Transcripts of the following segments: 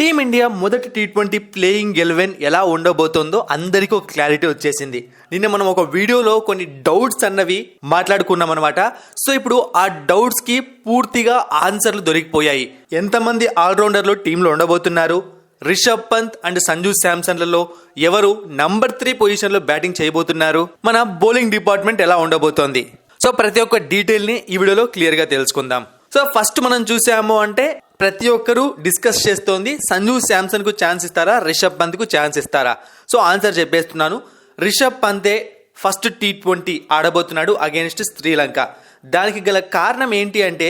Team India మొదటి T20 playing 11 ఎలా ఉండబోతోందో అందరికీ ఒక క్లారిటీ వచ్చేసింది. నిన్న మనం ఒక వీడియోలో కొన్ని డౌట్స్ అన్నవి మాట్లాడుకున్నాం అనమాట. సో ఇప్పుడు ఆ డౌట్స్ కి పూర్తిగా ఆన్సర్లు దొరికిపోయాయి. ఎంతమంది ఆల్రౌండర్లు టీంలో ఉండబోతున్నారు, రిషబ్ పంత్ అండ్ సంజు శాంసన్లలో ఎవరు నంబర్ 3 పొజిషన్లో బ్యాటింగ్ చేయబోతున్నారు, మన బౌలింగ్ డిపార్ట్మెంట్ ఎలా ఉండబోతోంది. సో ప్రతి ఒక్క డీటెయిల్ ని ఈ వీడియోలో క్లియర్ గా తెలుసుకుందాం. సో ఫస్ట్ మనం చూసాము అంటే ప్రతి ఒక్కరు డిస్కస్ చేస్తోంది సంజు శాంసన్ కు ఛాన్స్ ఇస్తారా, రిషబ్ పంత్ కు ఛాన్స్ ఇస్తారా. సో ఆన్సర్ చెప్పేస్తున్నాను. రిషబ్ పంతే ఫస్ట్ టీ20 ఆడబోతున్నాడు అగేన్స్ట్ శ్రీలంక. దానికి గల కారణం ఏంటి అంటే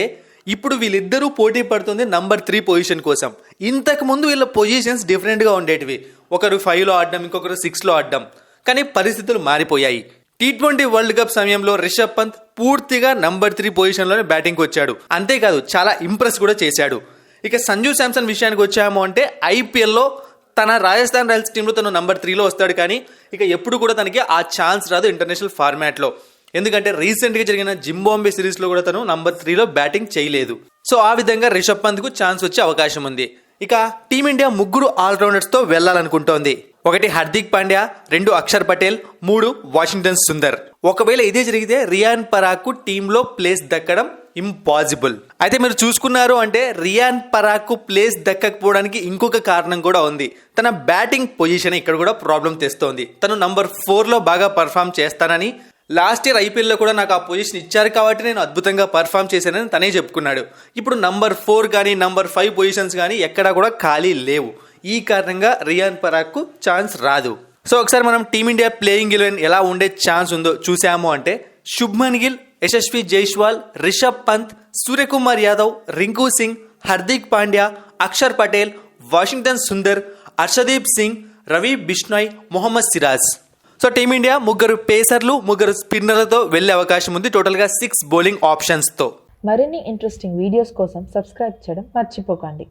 ఇప్పుడు వీళ్ళిద్దరూ పోటీ పడుతుంది నంబర్ 3 పొజిషన్ కోసం. ఇంతకు ముందు వీళ్ళ పొజిషన్స్ డిఫరెంట్ గా ఉండేటివి. ఒకరు 5లో ఆడడం, ఇంకొకరు 6లో ఆడడం. కానీ పరిస్థితులు మారిపోయాయి. టీ20 వరల్డ్ కప్ సమయంలో రిషబ్ పంత్ పూర్తిగా నంబర్ 3 పొజిషన్లోనే బ్యాటింగ్కి వచ్చాడు. అంతేకాదు చాలా ఇంప్రెస్ కూడా చేశాడు. ఇక సంజు శాంసన్ విషయానికి వచ్చాము అంటే ఐపీఎల్లో తన రాజస్థాన్ రాయల్స్ టీంలో తను నంబర్ 3లో వస్తాడు. కానీ ఇక ఎప్పుడు కూడా తనకి ఆ ఛాన్స్ రాదు ఇంటర్నేషనల్ ఫార్మాట్లో. ఎందుకంటే రీసెంట్గా జరిగిన జింబాంబే సిరీస్లో కూడా తను నంబర్ 3లో బ్యాటింగ్ చేయలేదు. సో ఆ విధంగా రిషబ్ పంత్కు ఛాన్స్ వచ్చే అవకాశం ఉంది. ఇక టీమిండియా 3 ఆల్రౌండర్స్తో వెళ్లాలనుకుంటోంది. 1 హార్దిక్ పాండ్యా, 2 అక్షర్ పటేల్, 3 వాషింగ్టన్ సుందర్. ఒకవేళ ఇదే జరిగితే రియాన్ పరాగ్ టీంలో ప్లేస్ దక్కడం ఇంపాసిబుల్. అయితే మీరు చూసుకున్నారు అంటే రియాన్ పరాగ్ ప్లేస్ దక్కకపోవడానికి ఇంకొక కారణం కూడా ఉంది. తన బ్యాటింగ్ పొజిషన్ ఇక్కడ కూడా ప్రాబ్లం తెస్తోంది. తను నంబర్ 4లో బాగా పర్ఫామ్ చేస్తానని, లాస్ట్ ఇయర్ ఐపీఎల్లో కూడా నాకు ఆ పొజిషన్ ఇచ్చారు కాబట్టి నేను అద్భుతంగా పర్ఫామ్ చేశానని తనే చెప్పుకున్నాడు. ఇప్పుడు నంబర్ 4 కానీ నంబర్ 5 పొజిషన్స్ కానీ ఎక్కడా కూడా ఖాళీ లేవు. ఈ కారణంగా రియాన్ పరాగ్కు ఛాన్స్ రాదు. సో ఒకసారి మనం టీమిండియా ప్లేయింగ్ 11 ఎలా ఉండే ఛాన్స్ ఉందో చూసాము అంటే Shubman Gill, Yashasvi Jaiswal, Rishabh Pant, Suryakumar Yadav, Rinku Singh, Hardik Pandya, Axar Patel, Washington Sundar, Harshdeep Singh, Ravi Bishnoi, Mohammed Siraj. So team India 3 పేసర్లు, 3 స్పిన్నర్లతో వెళ్లే అవకాశం ఉంది. టోటల్గా 6 బౌలింగ్ ఆప్షన్స్తో. మరిన్ని ఇంట్రెస్టింగ్ వీడియోస్ కోసం సబ్స్క్రైబ్ చేయడం మర్చిపోకండి.